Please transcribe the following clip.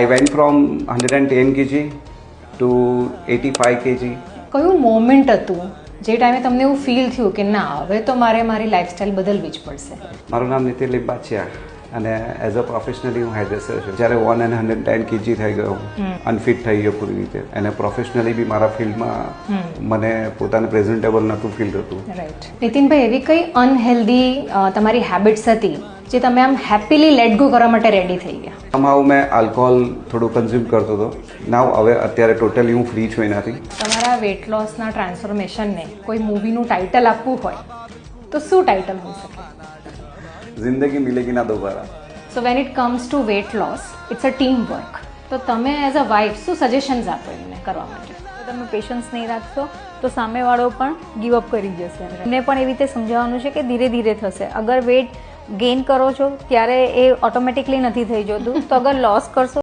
I went from 110 kg to 85 kg. કયું moment હતું જે ટાઈમે તમને એવું ફીલ થયું કે ના હવે તો મારે મારી લાઈફસ્ટાઈલ બદલવી જ પડશે? મારું નામ નિતિન લિંબાચિયા અને એઝ અ પ્રોફેશનલી હું હેરડ્રેસર છું. જ્યારે 110 kg થઈ ગયો, અનફિટ થઈ ગયો પૂરી રીતે, અને પ્રોફેશનલી બી મારા ફિલ્ડમાં મને પોતાને પ્રેઝન્ટેબલ નહોતું ફીલ થતું. રાઈટ. નીતિનભાઈ, એવી કઈ અનહેલ્ધી તમારી હેબિટ્સ હતી જે તમે આમ હેપીલી લેટ ગો કરવા માટે રેડી થઈ ગયા? somehow મેં આલ્કોહોલ થોડું કન્ઝ્યુમ કરતો હતો. નાવ હવે અત્યારે ટોટલી હું ફ્રી છું એનાથી. તમારા વેટ લોસના ટ્રાન્સફોર્મેશનને કોઈ મૂવીનું ટાઇટલ આપવું હોય તો શું ટાઇટલ હોઈ શકે? Zindagi Milegi Na Dobara. So when it comes to weight loss, it's a team work. તો તમે એઝ અ વાઇફ શું સજેશન્સ આપો એમને કરવા માટે? જો તમે પેશન્સ નહીં રાખશો તો સામેવાળો પણ ગીવ અપ કરી જશે. એમને પણ એવી રીતે સમજાવવાનું છે કે ધીરે ધીરે થશે. અગર વેટ ગેઇન કરો છો ત્યારે એ ઓટોમેટિકલી નથી થઈ જતું, તો અગર લોસ કરશો